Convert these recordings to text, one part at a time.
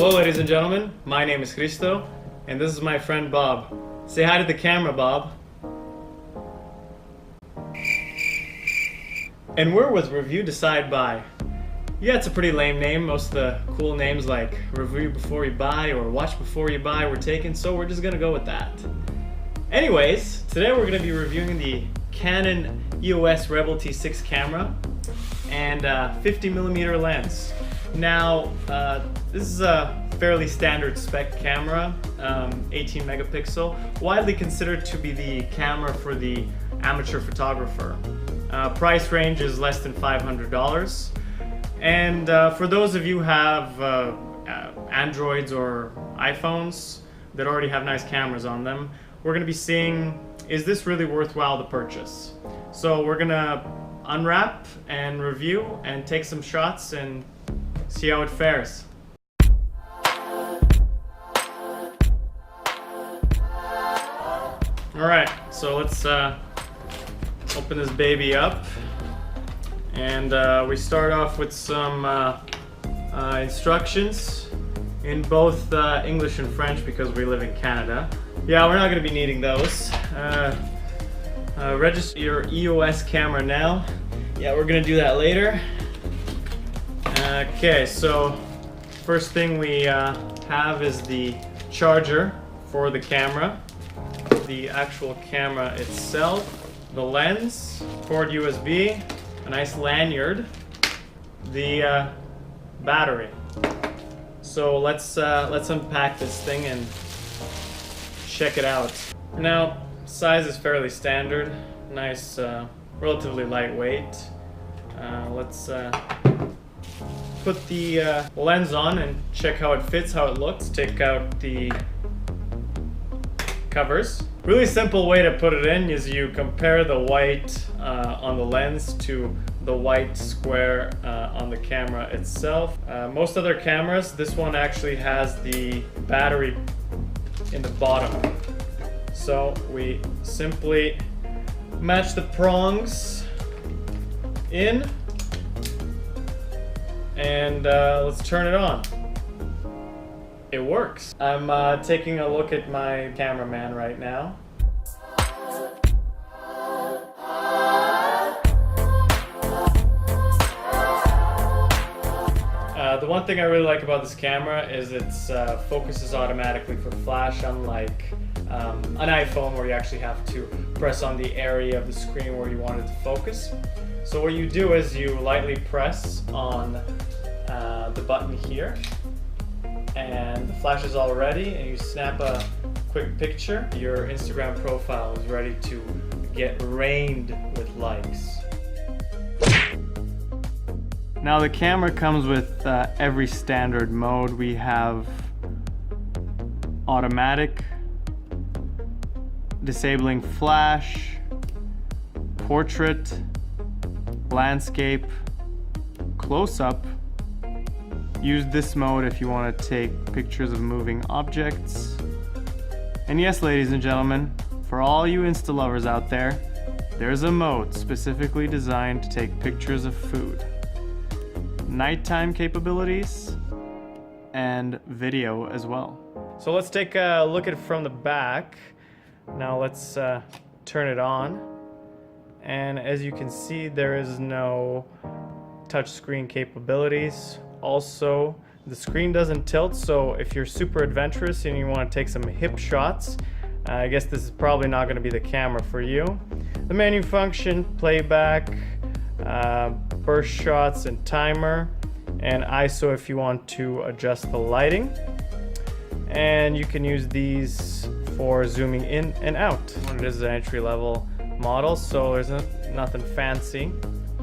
Hello ladies and gentlemen, my name is Cristo, and this is my friend Bob. Say hi to the camera, Bob. And we're with Review Decide Buy. Yeah, it's a pretty lame name. Most of the cool names like Review Before You Buy or Watch Before You Buy were taken, so we're just gonna go with that. Anyways, today we're gonna be reviewing the Canon EOS Rebel T6 camera and 50mm lens. Now, this is a fairly standard spec camera, 18 megapixel, widely considered to be the camera for the amateur photographer. Price range is less than $500. And for those of you who have Androids or iPhones that already have nice cameras on them, we're going to be seeing, is this really worthwhile to purchase? So we're going to unwrap and review and take some shots and see how it fares. Alright, so let's open this baby up. And we start off with some instructions in both English and French because we live in Canada. Yeah, we're not going to be needing those. Register your EOS camera now. Yeah, we're going to do that later. Okay, so first thing we have is the charger for the camera, the actual camera itself, the lens, cord USB, a nice lanyard, the battery. So let's unpack this thing and check it out. Now, size is fairly standard, nice, relatively lightweight. Let's put the lens on and check how it fits, how it looks. Take out the covers. Really simple way to put it in is you compare the white on the lens to the white square on the camera itself. Most other cameras, this one actually has the battery in the bottom. So we simply match the prongs in and let's turn it on. It works. I'm taking a look at my cameraman right now. The one thing I really like about this camera is its focuses automatically for flash, unlike an iPhone where you actually have to press on the area of the screen where you want it to focus. So what you do is you lightly press on the button here and the flash is all ready, and you snap a quick picture. Your Instagram profile is ready to get rained with likes. Now the camera comes with every standard mode. We have automatic, disabling flash, portrait, landscape, close-up. Use this mode if you want to take pictures of moving objects. And yes, ladies and gentlemen, for all you Insta lovers out there, there's a mode specifically designed to take pictures of food. Nighttime capabilities and video as well. So let's take a look at it from the back. Now let's turn it on. And as you can see, there is no touchscreen capabilities. Also, the screen doesn't tilt, so if you're super adventurous and you want to take some hip shots, I guess this is probably not going to be the camera for you. The menu function, playback, burst shots and timer, and ISO if you want to adjust the lighting. And you can use these for zooming in and out. It is an entry-level model, so there's nothing fancy.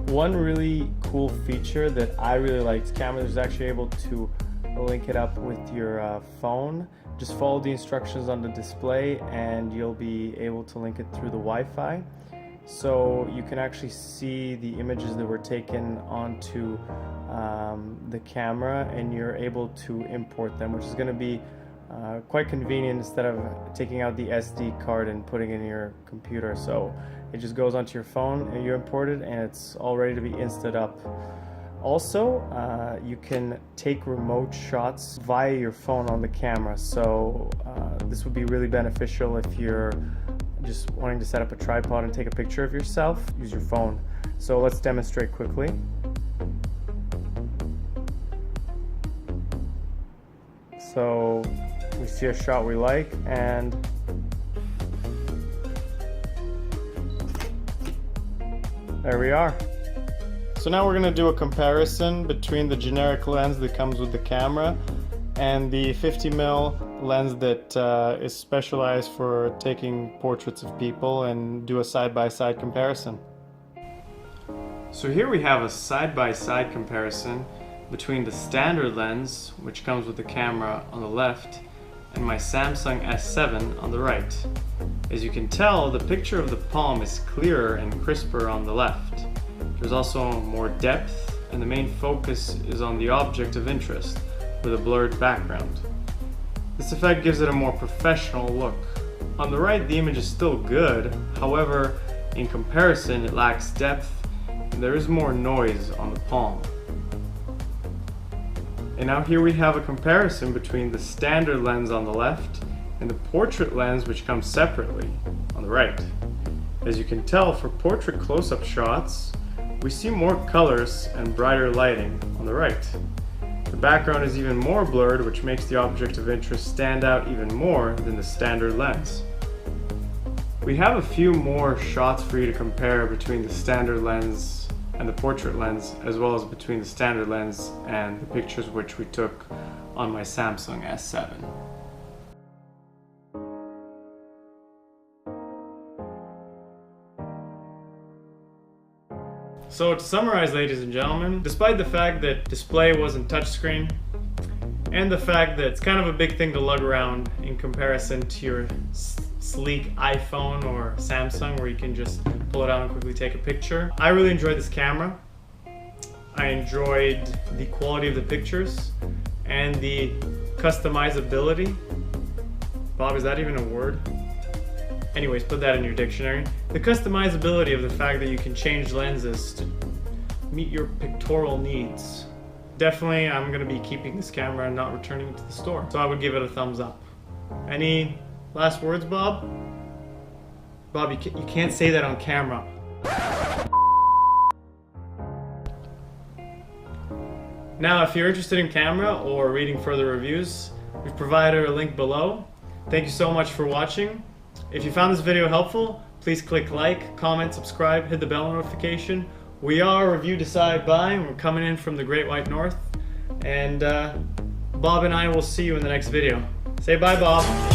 One really cool feature that I really like this camera is actually able to link it up with your phone. Just follow the instructions on the display and you'll be able to link it through the Wi-Fi. So you can actually see the images that were taken onto the camera and you're able to import them, which is going to be quite convenient instead of taking out the SD card and putting it in your computer. So it just goes onto your phone and you import it and it's all ready to be insta'd up Also, you can take remote shots via your phone on the camera, so this would be really beneficial if you're just wanting to set up a tripod and take a picture of yourself. Use your phone. So let's demonstrate quickly. So we see a shot we like, and there we are. So now we're going to do a comparison between the generic lens that comes with the camera and the 50mm lens that is specialized for taking portraits of people, and do a side-by-side comparison. So here we have a side-by-side comparison between the standard lens, which comes with the camera on the left, and my Samsung S7 on the right. As you can tell, the picture of the palm is clearer and crisper on the left. There's also more depth, and the main focus is on the object of interest with a blurred background. This effect gives it a more professional look. On the right, the image is still good, however, in comparison, it lacks depth and there is more noise on the palm. And now here we have a comparison between the standard lens on the left and the portrait lens, which comes separately on the right. As you can tell, for portrait close-up shots, we see more colors and brighter lighting on the right. The background is even more blurred, which makes the object of interest stand out even more than the standard lens. We have a few more shots for you to compare between the standard lens and the portrait lens, as well as between the standard lens and the pictures which we took on my Samsung S7. So to summarize, ladies and gentlemen, despite the fact that display wasn't touchscreen, and the fact that it's kind of a big thing to lug around in comparison to your sleek iPhone or Samsung, where you can just pull it out and quickly take a picture, I really enjoyed this camera. I enjoyed the quality of the pictures and the customizability. Bob, is that even a word? Anyways, put that in your dictionary. The customizability of the fact that you can change lenses to meet your pictorial needs. Definitely, I'm going to be keeping this camera and not returning it to the store. So I would give it a thumbs up. Any last words, Bob? Bob, you can't say that on camera. Now, if you're interested in camera or reading further reviews, we've provided a link below. Thank you so much for watching. If you found this video helpful, please click like, comment, subscribe, hit the bell notification. We are Review Decide By, and we're coming in from the Great White North. And Bob and I will see you in the next video. Say bye, Bob.